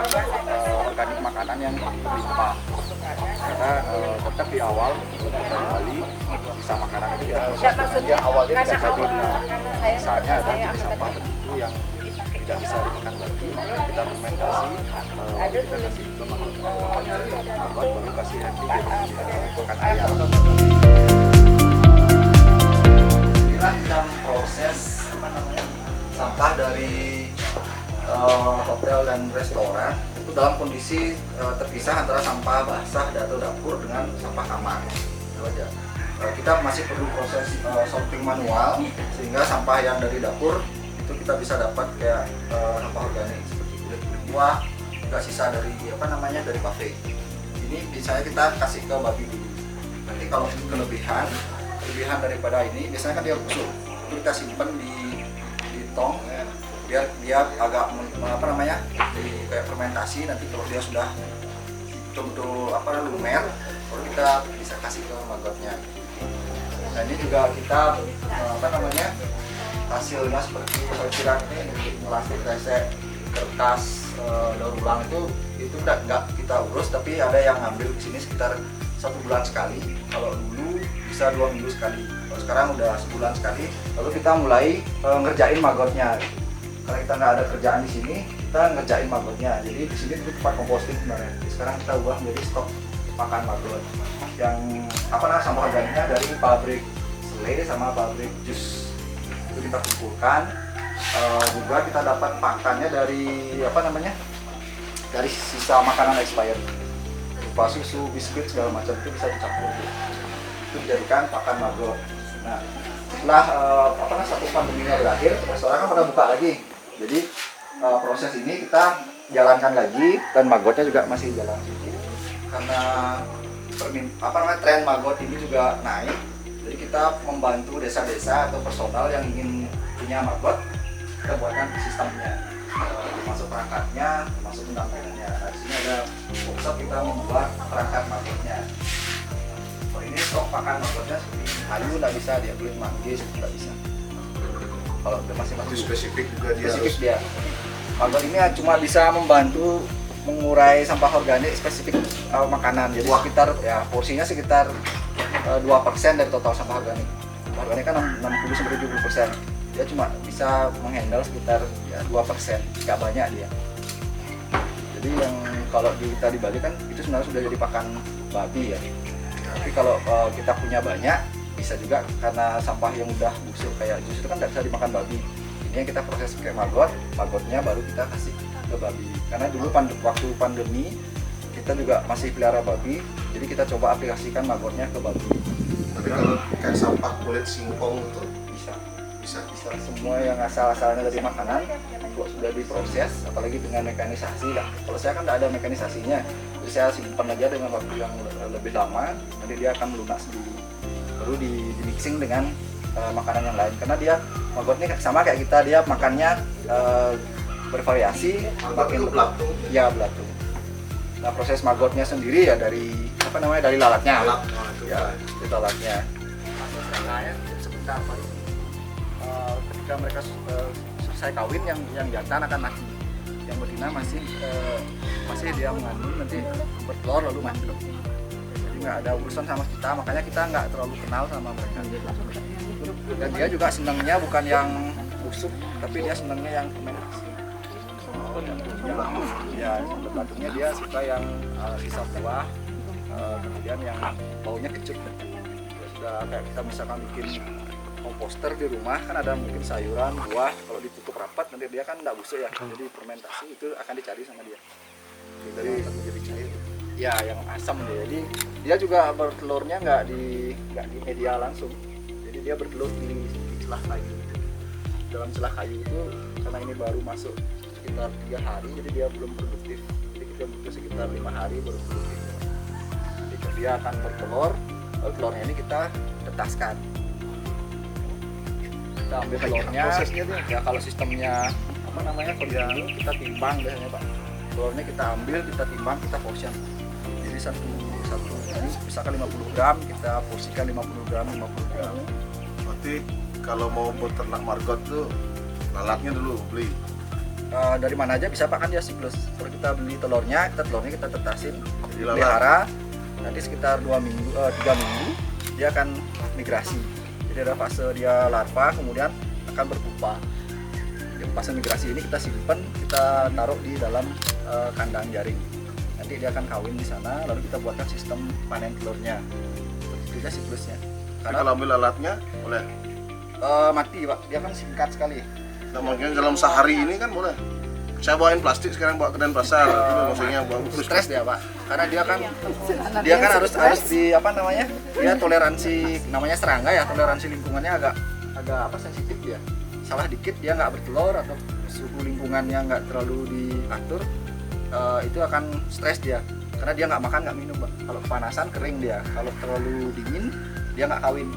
organik makanan yang berlimpah. Karena tetap di awal kembali sisa makanan itu kita proses dia awalnya tidak jadi. Misalnya ada jenis sampah tertentu yang tidak bisa dimakan lagi, maka kita fermentasi, kita kasih ke makan baru kasih nanti makan ayam. Inilah dalam proses sampah dari hotel dan restoran itu dalam kondisi terpisah antara sampah basah atau dapur dengan sampah kamar. Itu aja. Kita masih perlu proses sorting manual sehingga sampah yang dari dapur itu kita bisa dapat kayak sampah organik seperti kulit buah, juga sisa dari dari buffet. Ini biasanya kita kasih ke babi dulu. Nanti kalau kelebihan daripada ini biasanya kan dia busuk. Itu kita simpan di tong biar dia agak kayak fermentasi. Nanti kalau dia sudah betul-betul lumer, baru kita bisa kasih ke magotnya. Nah ini juga kita hasilnya seperti kira ini plastik resek, kertas, daur ulang itu nggak kita urus, tapi ada yang ngambil di sini sekitar 1 bulan sekali. Kalau dulu bisa 2 minggu sekali, kalau sekarang udah sebulan sekali. Lalu kita mulai ngerjain magotnya. Karena kita nggak ada kerjaan di sini, kita ngerjain magotnya. Jadi di sini itu tempat composting sebenarnya. Jadi sekarang kita ubah menjadi stok pakan magot yang sampah organiknya dari pabrik selai sama pabrik jus. Itu kita kumpulkan. Juga kita dapat pakannya dari dari sisa makanan expired, berupa susu, biskuit segala macam, itu bisa dicampur. Itu dijadikan pakan magot. Nah, setelah satu pandeminya berakhir, restoran kan pada buka lagi. Jadi proses ini kita jalankan lagi dan magotnya juga masih jalan. Karena tren magot ini juga naik. Jadi kita membantu desa-desa atau personal yang ingin punya magot, kita buatkan sistemnya, termasuk perangkatnya, termasuk pendampingannya. Nah, di sini ada workshop kita membuat perangkat magotnya. Ini stok pakan magotnya seperti kayu nggak bisa dia beli manggis, nggak bisa. Kalau udah masih spesifik juga dia. Magot ini cuma bisa membantu mengurai sampah organik spesifik makanan. Jadi sekitar porsinya sekitar 2% dari total sampah organik. Sampah organik kan 60-70%. Dia cuma bisa menghandle sekitar 2%, nggak banyak dia. Jadi yang kalau kita di Bali kan itu sebenarnya sudah jadi pakan babi ya. Tapi kalau kita punya banyak, bisa juga karena sampah yang udah busuk kayak jus itu kan nggak bisa dimakan babi. Ini yang kita proses kayak magotnya baru kita kasih ke babi. Karena dulu waktu pandemi kita juga masih pelihara babi, jadi kita coba aplikasikan magotnya ke babi. Tapi kalau kayak sampah kulit singkong itu bisa. Semua yang asal-asalnya dari makanan sudah diproses, apalagi dengan mekanisasi lah. Kalau saya kan tidak ada mekanisasinya, jadi saya simpan aja dengan waktu yang lebih lama, nanti dia akan melunak sendiri. Baru di mixing dengan makanan yang lain, karena dia magot ini sama kayak kita, dia makannya bervariasi. Makin belatung. Ya belatung. Nah proses magotnya sendiri ya dari dari lalatnya. Itu lalatnya. Sebentar ketika mereka selesai kawin, yang jantan akan mati, yang betina masih dia mengandung, nanti bertelur lalu mati. Jadi nggak ada urusan sama kita, makanya kita nggak terlalu kenal sama mereka. Dan dia juga senangnya bukan yang busuk, tapi dia senangnya yang fermentasi. Bentuknya dia suka yang sisa buah, kemudian yang baunya kecut. Sudah kayak kita misalkan bikin komposter di rumah, kan ada mungkin sayuran, buah, kalau ditutup rapat nanti dia kan nggak busuk ya, jadi fermentasi itu akan dicari sama dia. Dari menjadi cair. Ya, yang asam dia. Jadi dia juga bertelurnya nggak di media langsung. Jadi dia bertelur di celah kayu. Dalam celah kayu itu karena ini baru masuk sekitar 3 hari, jadi dia belum produktif. Jadi kita butuh sekitar 5 hari baru produktif. Jadi dia akan bertelur, lalu telurnya ini kita tetaskan. Kita ambil telurnya, ya kalau sistemnya kalau dulu kita timbang biasanya Pak. Telurnya kita ambil, kita timbang, kita portion. Jadi satu ini misalkan 50 gram, kita porsikan 50 gram. Berarti kalau mau beternak margot tuh lalatnya dulu beli. dari mana aja bisa Pak, kan dia siklus. Kalau kita beli telurnya kita tetasin, Jadi lalat. pelihara, nanti sekitar 3 minggu dia akan migrasi. Jadi ada fase dia larva, kemudian akan berpupa. Di fase migrasi ini kita simpan, kita taruh di dalam kandang jaring. Nanti dia akan kawin di sana, lalu kita buatkan sistem panen telurnya. Itu dia siklusnya. Tapi kalau ambil alatnya boleh. Mati Pak, dia kan singkat sekali. Nah, mungkin dalam sehari ini kan boleh. Saya bawain plastik sekarang, bawa ke Denpasar. Itu maksudnya bawa Stres dia Pak, karena dia kan harus di apa namanya, dia toleransi namanya serangga ya, toleransi lingkungannya agak apa sensitif dia. Salah dikit dia nggak bertelur atau suhu lingkungannya nggak terlalu diatur, itu akan stres dia, karena dia nggak makan nggak minum Pak. Kalau kepanasan kering dia, kalau terlalu dingin dia nggak kawin,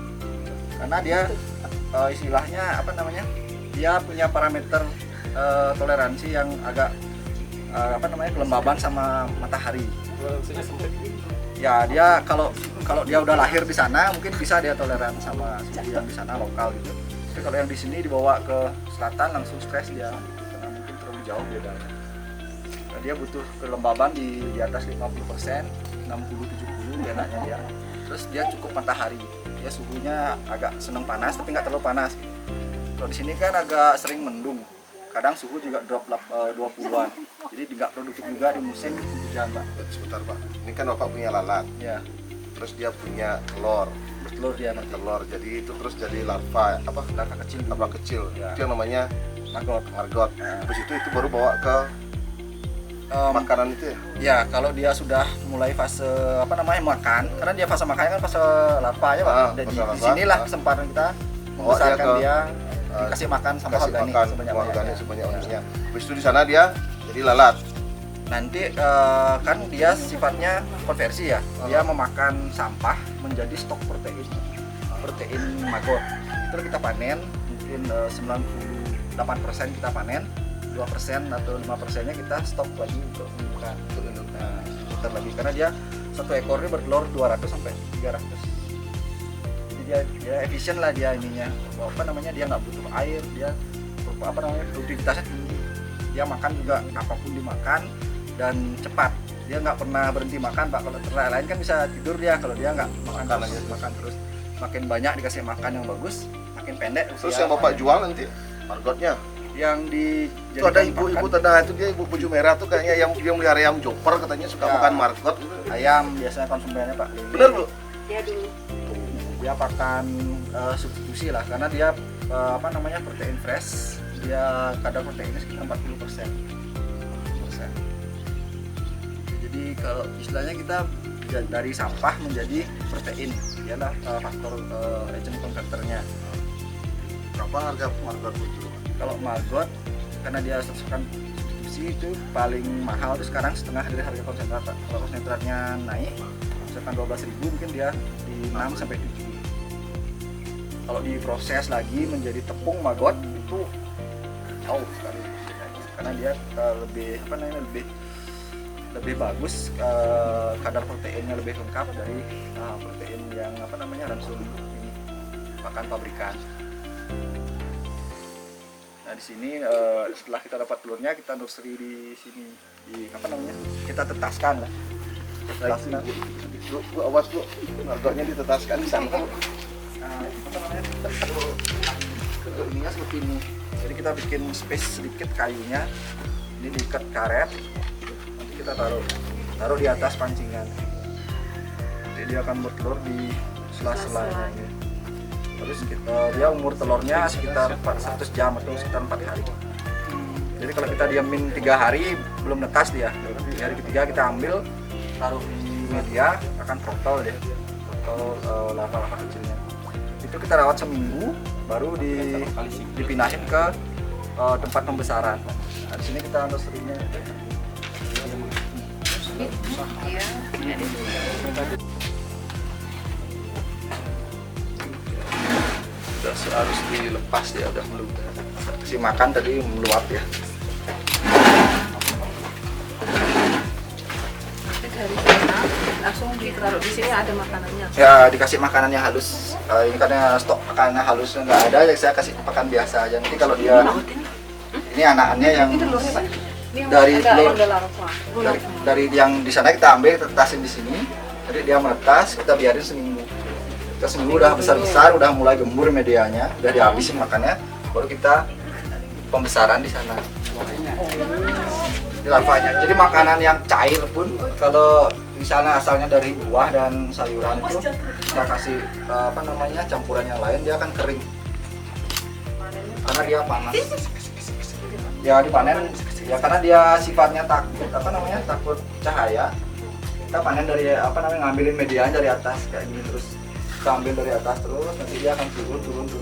karena dia istilahnya apa namanya, dia punya parameter toleransi yang agak apa namanya, kelembaban sama matahari. Toleransinya sempit. Ya dia kalau dia udah lahir di sana mungkin bisa dia toleran sama suhu yang di sana lokal gitu. Tapi kalau yang di sini dibawa ke selatan langsung stres dia, karena mungkin terlalu jauh bedanya. Nah, dia butuh kelembaban di atas 50%, 60-70 enaknya dia. Terus dia cukup matahari. Dia suhunya agak seneng panas tapi nggak terlalu panas. Kalau di sini kan agak sering mendung. Kadang suhu juga drop 20-an. Jadi nggak produktif juga di musim hujan, Pak. Sebentar Pak, ini kan Bapak punya lalat, Ya, terus dia punya telur, bertelur dia nanti. jadi itu terus jadi larva apa? Larva kecil, Larva kecil. Ya. Itu yang namanya maggot. margot. Habis itu baru bawa ke makanan itu ya. Ya, kalau dia sudah mulai fase apa namanya makan, karena dia fase makannya kan fase larva ya Pak. Jadi fase di larva. sinilah kesempatan kita membesarkan ke- dia, dikasih makan sama Kasih organik makan sebanyak-banyaknya. sebanyak-banyaknya. Habis itu di sana dia jadi lalat. Nanti kan dia sifatnya konversi ya, dia memakan sampah menjadi stok protein maggot. Itu kita panen, mungkin 98% kita panen, 2% atau 5%-nya kita stok lagi untuk makan. Nah, putar lagi karena dia satu ekornya bertelur 200 sampai 300. Jadi dia efisien lah dia ininya. Apa namanya, dia nggak butuh air, dia apa namanya, produktivitasnya tinggi. Dia makan juga apapun dimakan dan cepat. Dia nggak pernah berhenti makan Pak. Kalau ternak lain kan bisa tidur dia, kalau dia nggak makan terus. Makin banyak dikasih makan yang bagus, makin pendek. Terus usia yang Bapak makannya. jual nanti margotnya. Yang di Itu ada ibu-ibu tanda itu, dia ibu baju merah tuh kayaknya yang dia melihara ayam joper, katanya suka Ya. makan margot gitu. ayam biasanya konsumennya Pak. Bener Bu? Dia dulu. Dia pakan substitusi lah, karena dia apa namanya, protein fresh. Dia kadar proteinnya sekitar 40%. Jadi kalau istilahnya kita dari sampah menjadi protein, dialah faktor agent converternya. Berapa harga margot itu? Kalau maggot karena dia kan substitusi itu paling mahal itu sekarang setengah dari harga konsentrat Pak. Kalau konsentratnya naik misalkan 12.000 mungkin dia di 6 sampai 7. Kalau diproses lagi menjadi tepung maggot itu jauh sekali, karena dia lebih apa namanya, lebih bagus, kadar proteinnya lebih lengkap dari protein yang apa namanya, langsung ini pakan pabrikan. Nah di sini setelah kita dapat telurnya kita nursery di sini, di apa namanya, kita tetaskan lah. Tetaskan. Bu, awas Bu, margotnya ditetaskan di sana. Apa namanya, ininya seperti ini. Jadi kita bikin space sedikit kayunya, ini diikat karet, nanti kita taruh di atas pancingan. Jadi dia akan bertelur di sela-selanya. Terus dia umur telurnya sekitar 100 jam atau sekitar 4 hari. Jadi kalau kita diamin 3 hari belum netas dia. Di hari ketiga kita ambil, taruh di media, akan protol dia, protol larva-larva kecilnya. Itu kita rawat seminggu, baru dipindahin ke tempat pembesaran. Nah, di sini kita nursery-nya. Iya. Udah harus dilepas ya, udah meluap. Si makan tadi meluap ya. Dari sana langsung ditaruh di sini, ada makanannya. Ya dikasih makanan yang halus. Ini karena stok makanannya halus nggak ada, ya saya kasih pakan biasa aja. Nanti kalau dia Ini anakannya yang Ini telurnya Pak. Ini yang dari ada telur. yang udah larva. dari yang di sana kita ambil, kita tetasin di sini. Jadi dia menetas, kita biarin seminggu. Kita seminggu udah besar-besar, udah mulai gembur medianya, udah dihabisin makannya, baru kita pembesaran di sana. Ini larvanya. Jadi makanan yang cair pun kalau misalnya asalnya dari buah dan sayuran itu kita kasih campuran yang lain, dia akan kering karena dia panas. Ya dipanen ya karena dia sifatnya takut cahaya. Kita panen dari ngambilin medianya dari atas kayak gini, terus kita ambil dari atas terus, nanti dia akan turun.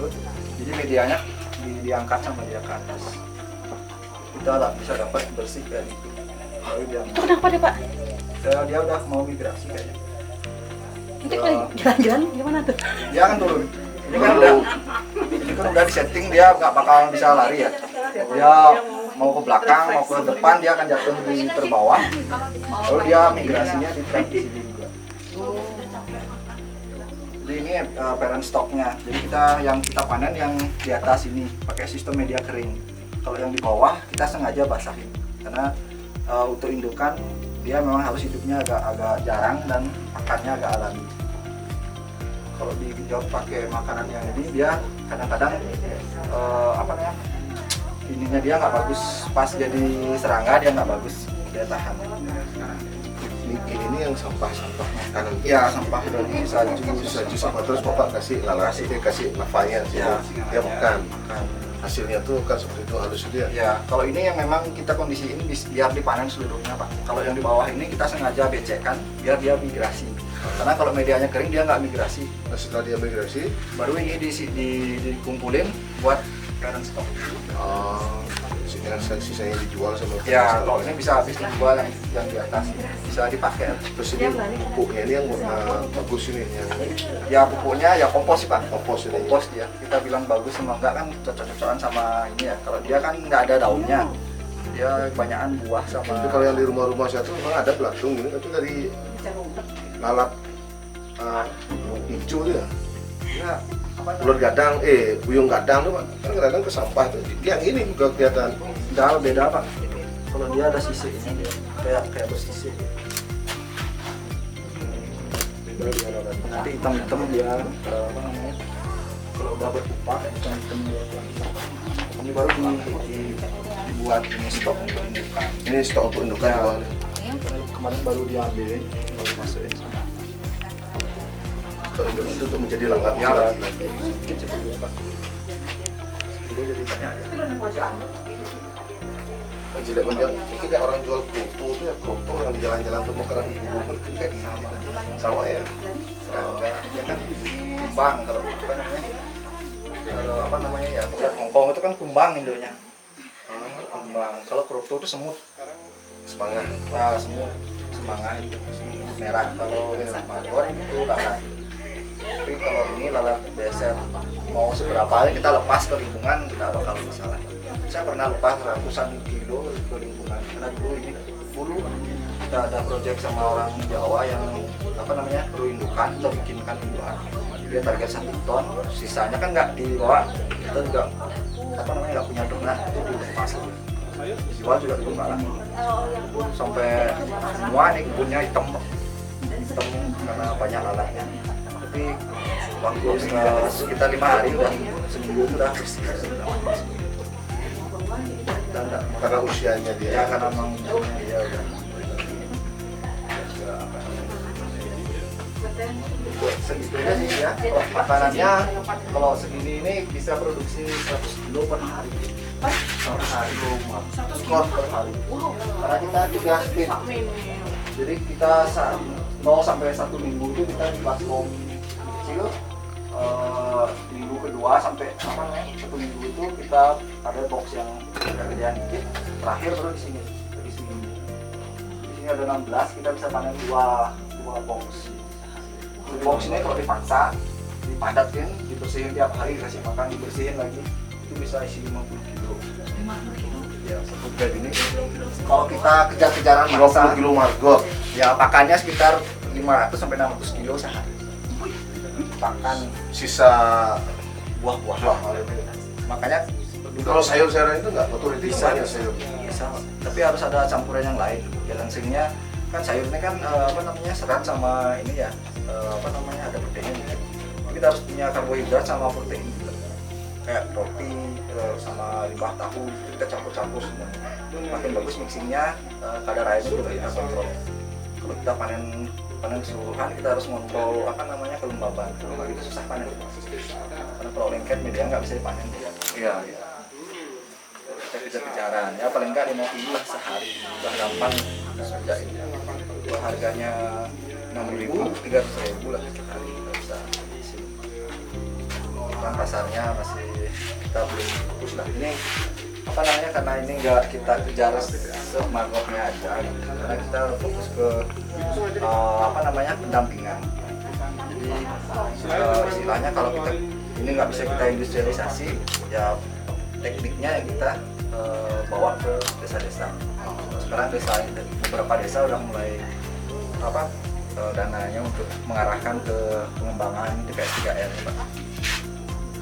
Jadi medianya diangkat sama dia ke atas. Kita bisa dapat bersih kayak gitu. Lalu dia Itu kenapa deh Pak? dia udah mau migrasi kayaknya. Nanti kalau jalan-jalan gimana tuh? Dia akan turun. Ini kan udah disetting, dia nggak bakal bisa lari ya. Dia mau ke belakang, mau ke depan, dia akan jatuh di terbawah. Lalu dia migrasinya di trap di sini juga. Jadi ini parent stocknya. Jadi yang kita panen yang di atas ini pakai sistem media kering. Kalau yang di bawah kita sengaja basahin karena untuk indukan dia memang harus hidupnya agak jarang dan makannya agak alami. Kalau dijawab pakai makanan yang ini, dia kadang-kadang ininya dia nggak bagus, pas jadi serangga dia nggak bagus, dia tahan. Ini yang sampah makanan. Ya sampah dari Saju sama terus bapak kasih kasih lavanya sih. Ya. Dia makan. Hasilnya tuh kan seperti itu halus dia. Ya, kalau ini yang memang kita kondisiin biar dipanen seluruhnya Pak. Kalau yang di bawah ini kita sengaja becekkan biar dia migrasi. Karena kalau medianya kering dia nggak migrasi. Nah, setelah dia migrasi, Baru ini dikumpulin buat parent stock. sisanya dijual sama. Ya, kalau ini bisa habis dijual yang di atas, bisa dipakai. Terus ini pupuknya ini yang bagus ini yang Ya pupuknya ya kompos sih Pak. kompos ini. Kompos dia. Kita bilang bagus sama enggak kan cocok-cocokan sama ini ya. Kalau dia kan nggak ada daunnya, dia kebanyakan buah sama. Tapi kalau yang di rumah-rumah saya tuh memang ada belatung gini, tapi dari lalat hijau dia. Ya, Ular gadang, buyung gadang tuh Pak. Kan kadang-kadang ke sampah tuh. Yang ini juga kelihatan. beda Pak. Kalau dia ada sisi ini dia kayak bersisi. Beda dia lalat. Nanti hitam-hitam dia kalau udah berpupa hitam-hitam dia. Ini baru dibuat ini stok untuk indukan. Ini stok untuk indukan Ya. bawahnya. Kemarin baru diambilin, baru masukin sana. Stok indukan itu untuk menjadi langkat. Ya, sedikit seperti apa? Dulu jadi banyak ya. Tidak menjual, mungkin kayak orang jual kroto tuh ya, kroto yang di jalan-jalan tuh makanan ibu mungkin kayak sama ya. Ya kan kumbang kalau ya Hongkong itu kan kumbang Indonya. Kumbang. Kalau kroto itu semut. Semangat. Nah, semut semangah itu semut merah. Kalau magor itu lalat. Tapi kalau ini lalat beser, mau seberapa kali kita lepas ke lingkungan kita bakal masalah. Saya pernah lepas ratusan kilo ke lingkungan karena dulu kita ada proyek sama orang Jawa yang perlu indukan atau bikinkan indukan. Dia target 1 ton, sisanya kan nggak dibawa, kita juga nggak punya donat itu dilepas. Dijual juga dulu nggak laku. Sampai semua nih kebunnya hitam karena banyak lalatnya. Tapi waktu sekitar 5 hari udah seminggu udah bersih. Karena usianya dia. Ya karena memang dia udah segitunya sih ya. Kalau makanannya kalau segini ini bisa produksi 100 kilo per hari. Per hari skor per hari. Karena kita 3 split. Jadi kita 0 sampai 1 minggu itu kita di baskom kecil. Minggu kedua sampai 1 minggu itu kita ada box yang kerjaan dikit, terakhir baru di sini. Di sini ada 16, kita bisa panen 2 box. Box ini kalau dipaksa, dipadatin, dibersihin tiap hari, kasih makan, dibersihin lagi, itu bisa isi 50 kilo. Ya, satu bed ini. Kalau kita kejar-kejaran 50 kilo margot. ya pakannya sekitar 500 sampai 600 kilo sehari. Pakan Sisa buah-buah. buah. Makanya Kalau sayur-sayuran itu nggak otoriti bisa, semuanya sayur. bisa, tapi harus ada campuran yang lain. Ya langsingnya kan sayur ini kan apa namanya serat sama ini ya apa namanya ada proteinnya gitu. Kita harus punya karbohidrat sama protein juga. Kayak roti sama limbah tahu itu kita campur-campur semuanya. Makin bagus mixingnya, kadar airnya juga kita kontrol. Kalau kita panen keseluruhan kita harus kontrol apa namanya kelembaban. Kalau itu susah panen. Karena kalau lengket media nggak bisa dipanen. Iya. Kita kejar-kejaran ya paling nggak 5 kilo lah sehari. Udah gampang sudah ini. Kalau harganya 6.000, 300.000 lah sehari kita bisa. Kan pasarnya masih kita belum fokus lah. Ini apa namanya karena ini nggak kita kejar semagotnya aja, karena kita fokus ke apa namanya pendampingan. Jadi istilahnya kalau kita ini nggak bisa kita industrialisasi, ya tekniknya yang kita bawa ke desa-desa. Sekarang beberapa desa udah mulai apa dananya untuk mengarahkan ke pengembangan TPS 3R, Pak.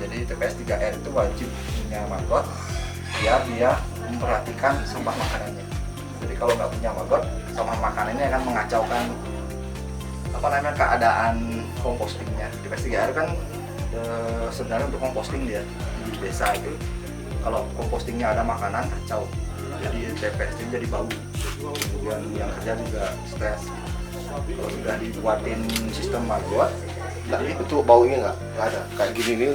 Jadi TPS 3R itu wajib punya magot biar dia memperhatikan sampah makanannya. Jadi kalau nggak punya magot, sampah makanannya akan mengacaukan apa namanya keadaan kompostingnya. TPS 3R kan sebenarnya untuk komposting dia di desa itu. Kalau kompostingnya ada makanan kacau, jadi TPS ini jadi bau. Kemudian yang kerja juga stres. Kalau sudah dibuatin sistem magot, Nah, itu baunya nggak ada. Kayak gini nih,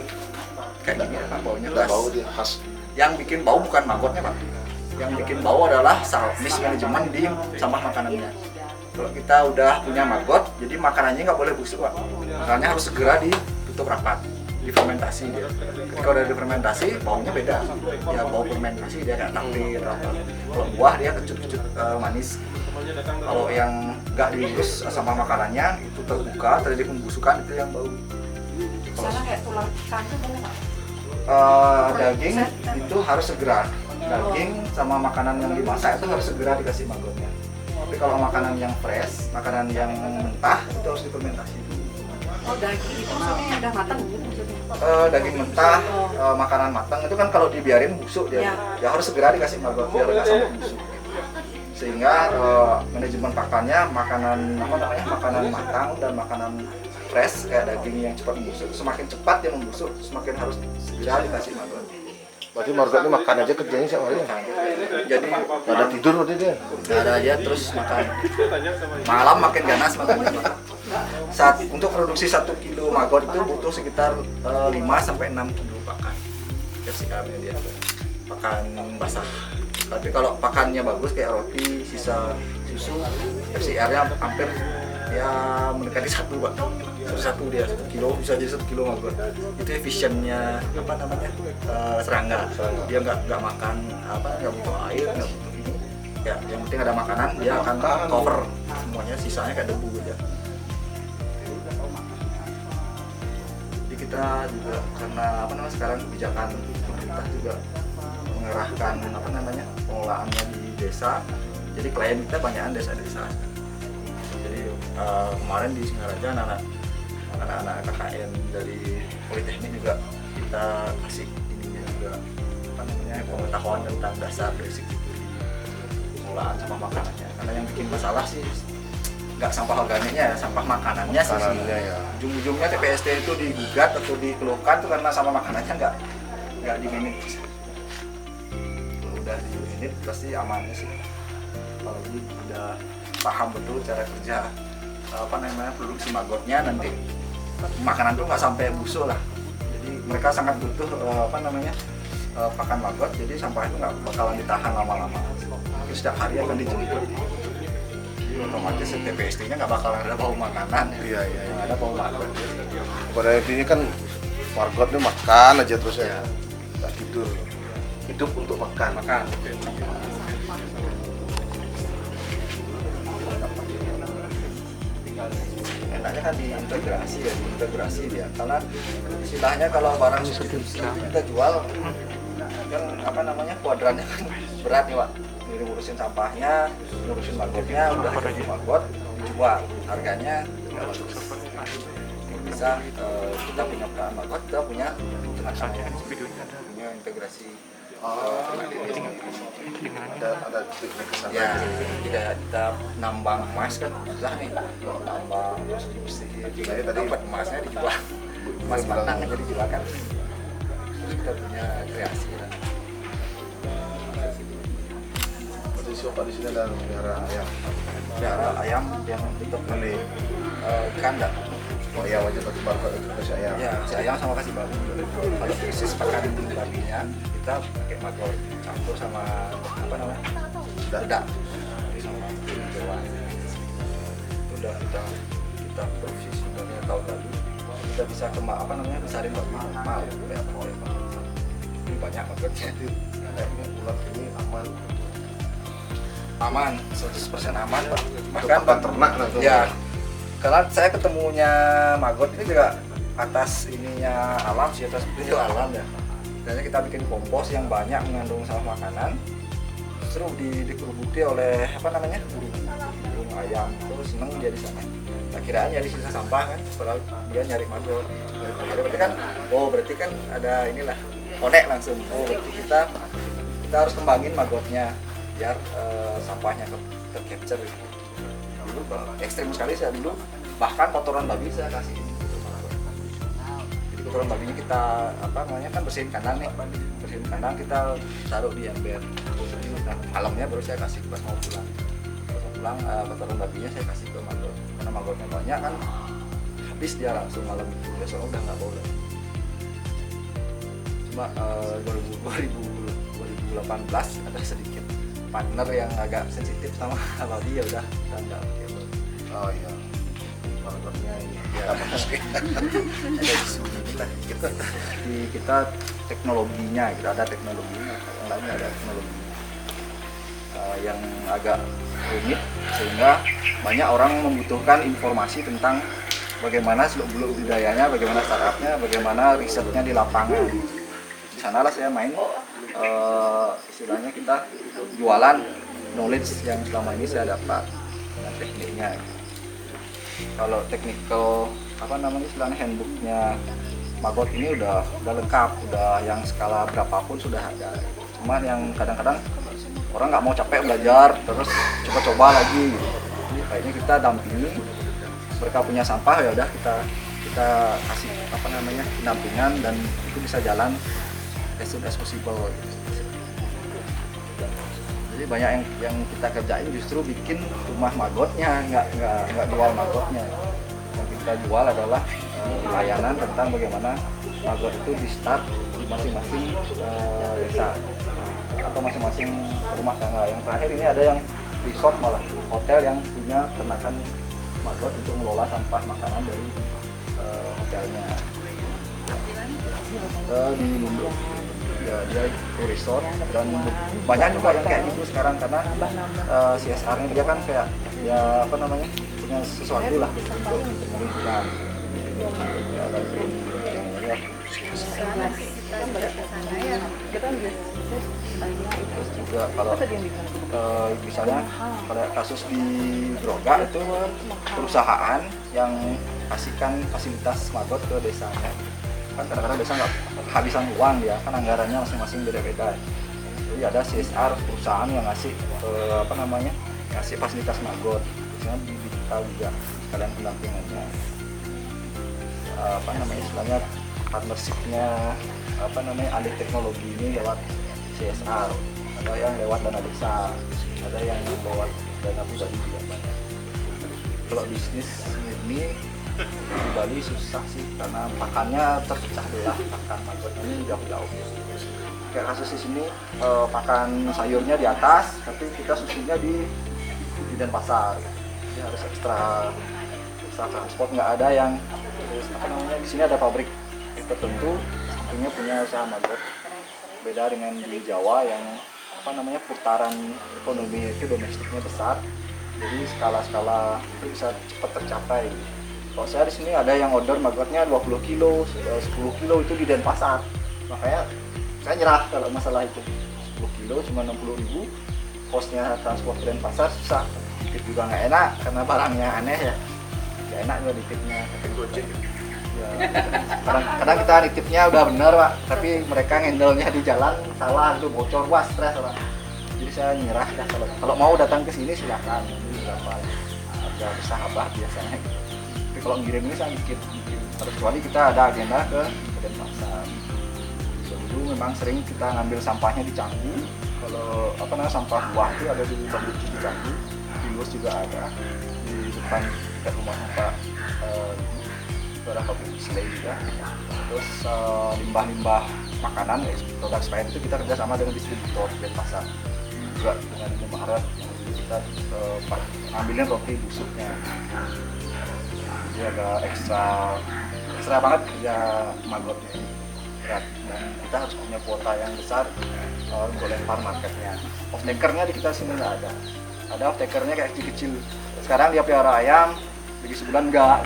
kayak gini apa baunya nggak khas. bau dia khas. Yang bikin bau bukan magotnya, Pak. Yang bikin bau adalah mismanajemen di sampah makanannya. Kalau kita udah punya magot, jadi makanannya nggak boleh busuk, Pak. Makanya harus segera ditutup rapat, difermentasi dia. Ketika udah difermentasi, baunya beda. Ya bau fermentasi dia kayak tape atau apa. Kalau buah dia kecut-kecut manis. Kalau yang nggak diurus sama makanannya itu terbuka, terjadi pembusukan, itu yang bau. Misalnya kayak tulang ikan itu boleh nggak? Daging itu harus segera. Daging sama makanan yang dimasak itu harus segera dikasih magotnya. Tapi kalau makanan yang fresh, makanan yang mentah itu harus difermentasi. Oh daging itu maksudnya udah matang gitu maksudnya? Daging mentah, makanan matang itu kan kalau dibiarin busuk dia. Ya harus segera dikasih magot biar nggak sampai busuk. Sehingga manajemen pakannya makanan apa namanya makanan matang dan makanan fresh kayak daging yang cepat membusuk, semakin cepat dia membusuk semakin harus segera dikasih magot. Berarti margot ini makan aja kerjanya siapa hari? Jadi Nggak ada tidur berarti dia. nggak ada dia terus makan malam makin ganas makannya. Saat untuk produksi 1 kilo magot itu butuh sekitar 5 sampai 6 kilo pakan FCR-nya dia pakan basah. Tapi kalau pakannya bagus kayak roti, sisa susu, FCR-nya hampir ya mendekati 1, Pak. Satu dia 1 kilo bisa jadi 1 kilo magot. Itu efisiennya apa namanya serangga. Dia nggak makan apa nggak butuh air nggak butuh ini. Ya yang penting ada makanan dia akan cover semuanya, sisanya kayak debu aja. Jadi kita juga karena apa namanya sekarang kebijakan pemerintah juga mengerahkan apa namanya pengolahannya di desa, jadi klien kita banyakan desa-desa. Jadi kemarin di Singaraja anak-anak KKN dari Politeknik juga kita kasih ininya juga apa namanya pengetahuan tentang dasar basic itu di pengolahan sampah makanannya. Karena yang bikin masalah sih nggak sampah organiknya ya, sampah makanannya sih. Makanannya ya. Ujung-ujungnya TPST itu digugat atau dikeluhkan tuh karena sampah makanannya nggak di-manage. Udah di unit pasti amannya sih, apalagi udah paham betul cara kerja apa namanya produksi magotnya, nanti makanan tuh nggak sampai busuk lah. Jadi mereka sangat butuh apa namanya pakan magot, jadi sampah itu nggak bakalan ditahan lama-lama. Mungkin setiap hari akan dijemput, jadi otomatis TPST-nya nggak bakalan ada bau makanan. Iya. Ada bau magot. Pada intinya kan margot ini makan aja terus ya. Nggak tidur. Hidup untuk makan. Enaknya kan diintegrasi dia, karena istilahnya kalau barang substitusi kita jual kan apa namanya kuadrannya kan berat nih, Pak. Jadi ngurusin sampahnya, ngurusin magotnya, udah jadi magot dijual, harganya nggak bagus. Bisa kita punya peran magot, kita punya dengan punya integrasi Oh, ada teknik kesana. Ya, jadi kayak kita nambang emas kan susah nih, nambang terus dibersihin, Jadi tadi dapat emasnya dijual, emas batang aja dijual kan. Terus kita punya kreasi lah. Berarti Bapak di sini ada melihara ayam. Pelihara ayam yang untuk Beli. kandang. Oh iya, wajib pakai barcode itu kasih ayam. Ya, kasih ayam sama kasih babi. Kalau khusus pakan babinya kita pakai magor campur sama apa namanya? Bedak. Jadi sama jeruan. Itu udah kita produksi sebenarnya tahun lalu. Kita bisa apa namanya? Besarin babi normal kayak apa? Ini banyak magornya. Kayaknya ular ini aman. Aman, 100% aman, Pak. Bahkan ternak langsung. Ya, karena saya ketemunya maggot ini juga atas ininya alam sih, atas itu alam ya. Biasanya kita bikin kompos yang banyak mengandung sampah makanan, justru dikerubuti oleh apa namanya burung ayam, terus seneng dia di sana. Nah, kiraan nyari sisa sampah kan, padahal dia nyari maggot. Berarti kan, berarti kan ada inilah konek langsung. Berarti kita harus kembangin maggotnya biar sampahnya tercapture gitu. Dulu ekstrim sekali saya dulu, bahkan kotoran babi saya kasih untuk maggot. Jadi kotoran babinya kita apa namanya kan bersihin kandang nih, bersihin kandang kita taruh di ember. Nah, malamnya baru saya kasih pas mau pulang. Pas mau pulang kotoran babinya saya kasih ke maggot, karena maggotnya banyak kan habis dia langsung malam itu, besok udah nggak bau lagi. Cuma 2018 ada sedikit partner yang agak sensitif sama babi, ya udah kita nggak pakai babi. Oh iya. Barcode-nya ini. Ya, ada di lah kita teknologinya, kita ada teknologinya, yang lainnya ada teknologi yang agak rumit sehingga banyak orang membutuhkan informasi tentang bagaimana seluk-beluk budayanya, bagaimana startupnya, bagaimana risetnya di lapangan. Di sanalah saya main istilahnya kita jualan knowledge yang selama ini saya dapat dan tekniknya. Kalau technical apa namanya istilahnya handbooknya maggot ini udah lengkap, udah yang skala berapapun sudah ada. Cuman yang kadang-kadang orang nggak mau capek belajar terus coba-coba lagi gitu. Jadi kayaknya kita dampingi, mereka punya sampah ya udah kita kasih apa namanya pendampingan dan itu bisa jalan as soon as possible gitu. Jadi banyak yang kita kerjain justru bikin rumah maggotnya, nggak jual maggotnya. Yang kita jual adalah layanan tentang bagaimana maggot itu di start di masing-masing desa atau masing-masing rumah tangga. Yang terakhir ini ada yang resort, malah hotel yang punya ternakan maggot untuk mengelola sampah makanan dari hotelnya. Di Lumba ya, dia resort dan banyak juga yang kayak gitu sekarang karena CSR-nya dia kan kayak ya apa namanya punya sesuatu lah untuk lingkungan ya, terus juga kalau misalnya pada kasus di Broga itu perusahaan yang kasihkan fasilitas maggot ke desanya. Kan kadang-kadang desa nggak kehabisan uang, dia kan anggarannya masing-masing beda-beda. Jadi ada CSR perusahaan yang ngasih apa namanya ngasih fasilitas maggot, misalnya di digital juga sekalian pendampingannya. Apa namanya istilahnya partnershipnya apa namanya alih teknologi ini lewat CSR, ada yang lewat dana desa, ada yang lewat dana pribadi juga banyak. Kalau bisnis ini di Bali susah sih karena pakannya terpecah belah, pakan maggotnya ini jauh-jauh. Kayak kasus di sini pakan sayurnya di atas, tapi kita susunya di Denpasar. Jadi harus ekstra transport, nggak ada yang terus apa namanya di sini ada pabrik tertentu punya usaha maggot. Beda dengan di Jawa yang apa namanya putaran ekonomi itu domestiknya besar, jadi skala-skala itu bisa cepat tercapai. Kalau saya di sini ada yang order maggotnya 20 kilo, 10 kilo itu di Denpasar. Makanya saya nyerah kalau masalah itu. 10 kilo cuma 60.000, kosnya transport ke Denpasar susah. Titip juga nggak enak karena barangnya aneh ya. Nggak enak juga titipnya. Ya, kadang kita nitipnya udah bener Pak, tapi mereka ngendalnya di jalan salah, itu bocor, wah stres orang. Jadi saya nyerah ya, kalau mau datang ke sini silakan, ini berapa harga bersahabat biasanya. Tapi kalau ngirim ini saya mikir kecuali kita ada agenda ke Denpasar. Dulu memang sering kita ngambil sampahnya di Canggu. Kalau sampah buah itu ada di Bambuci di Canggu, di Luas juga ada, di depan dekat rumahnya Pak ada pabrik selai juga. Terus limbah-limbah makanan produk expired itu kita kerjasama dengan distributor Denpasar juga dengan Indomaret yang kita ngambilin roti busuknya. Jadi ada ekstra banget kerja magotnya ini berat, dan kita harus punya kuota yang besar untuk lempar marketnya. Off-takernya di kita sini nggak ada off-takernya kayak kecil-kecil. Sekarang dia pelihara ayam, bagi sebulan enggak,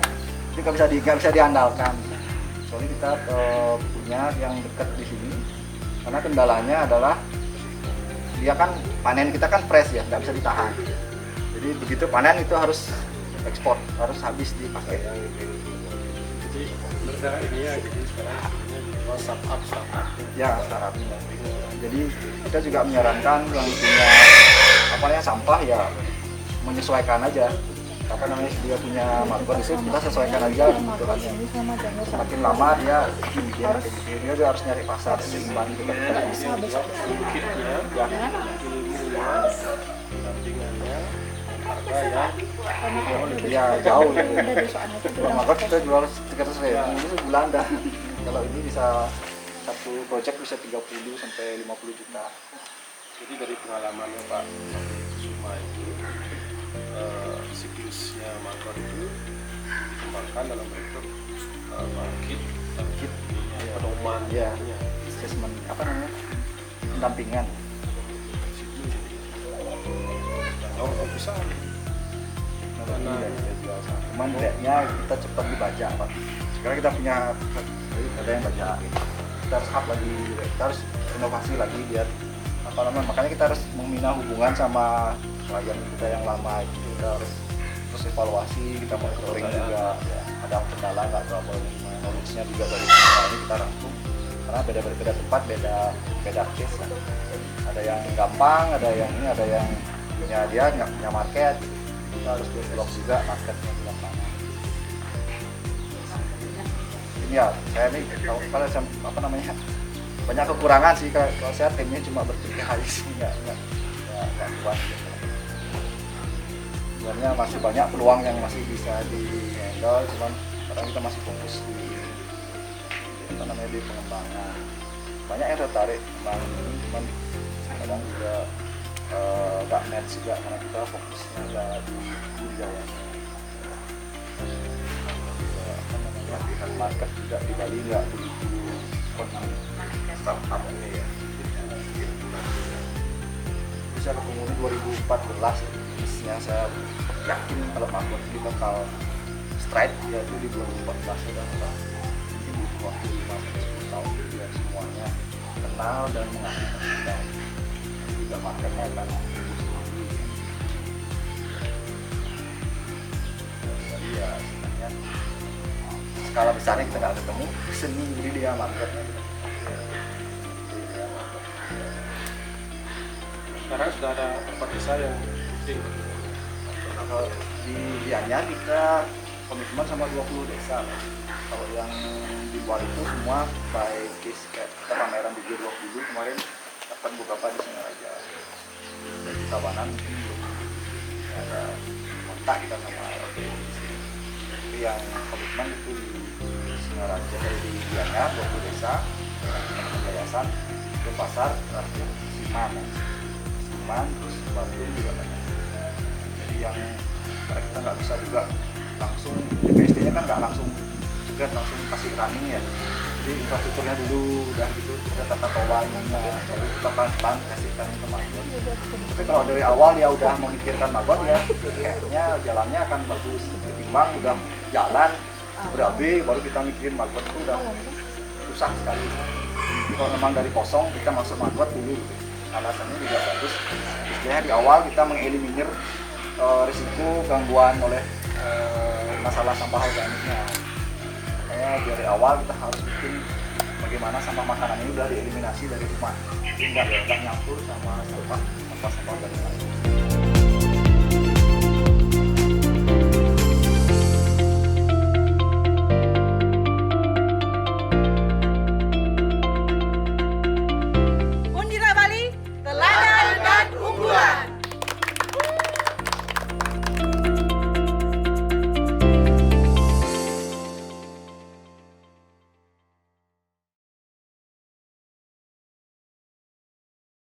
itu nggak bisa diandalkan. Soalnya kita punya yang dekat di sini, karena kendalanya adalah dia kan panen kita kan fresh ya, nggak bisa ditahan. Jadi begitu panen itu harus ekspor, harus habis dipakai. Jadi sekarang ini ya, jadi sekarang startup Ya, startup. Jadi kita juga menyarankan yang punya sampah ya menyesuaikan aja. Dia punya market itu kita sesuaikan aja kebutuhannya. Semakin lama dia juga harus nyari pasar seimbang gitu. kitnya, Ya, ilmunya, dampingannya, harga yang ya jauh. Kalau market kita jual 300.000 ini sebulan dah. Kalau ini bisa satu project bisa 30 sampai 50 juta. jadi dari pengalamannya Pak Kusuma itu siklusnya mangkok itu dikembangkan dalam bentuk kit pedoman Ya, assessment pendampingan. jauh besar Karena cuman bedanya kita cepat dibaca Pak. Sekarang kita punya ada yang baca, kita harus up lagi, kita harus inovasi lagi biar makanya kita harus membina hubungan sama klien kita yang lama itu. Kita harus terus evaluasi, kita monitoring juga ya, ada kendala nggak trouble, knowledge-nya juga dari semua ini kita rangkum karena beda tempat, beda case lah. Ada yang gampang, ada yang punya dia nggak punya market, kita harus develop juga marketnya di lapangan. Ini ya saya nih kalau banyak kekurangan sih, kalau saya timnya cuma bertiga hari sih nggak kuat. Sebenarnya masih banyak peluang yang masih bisa di-handle, cuman sekarang kita masih fokus di pengembangan. Banyak yang tertarik tentang ini, cuman kadang juga nggak match juga karena kita fokusnya nggak di budidayanya. Latihan market juga di Bali nggak begitu startup ini ya. Bisa ketemu di 2014 bisnya saya yakin kalau market ini bakal straight ya itu di 2014 sudah mungkin butuh waktu 5-10 tahun biar semuanya kenal dan mengerti kita juga marketnya akan jadi ya sebenarnya skala besarnya kita nggak ketemu, seni jadi dia marketnya. sekarang sudah ada tempat desa yang rutin. Kalau di Gianyar kita komitmen sama 20 desa. Kalau yang di luar itu semua by case kayak kita pameran di G20 kemarin dapat beberapa di Singaraja. Dari Tabanan mungkin ada kontak kita sama LP. Tapi yang komitmen itu di Singaraja dari di Gianyar 20 desa, yayasan, ke pasar, terakhir Siman, terus Batu juga banyak. Jadi yang karena kita nggak bisa juga langsung DPSD-nya kan nggak langsung juga langsung kasih running ya. Jadi infrastrukturnya dulu udah gitu kita tata kelola baru kita pelan-pelan kasihkan ke Magot. Tapi kalau dari awal dia udah memikirkan Magot ya, kayaknya jalannya akan bagus. Ketimbang udah jalan berabe baru kita mikirin Magot itu udah susah sekali. Jadi kalau memang dari kosong kita masuk Magot dulu, alasannya juga bagus. Istilahnya di awal kita mengeliminir risiko gangguan oleh masalah sampah organiknya. Kayak makanya dari awal kita harus bikin bagaimana sampah makanan ini udah dieliminasi dari rumah, jadi nggak nyampur sama sampah dari lain.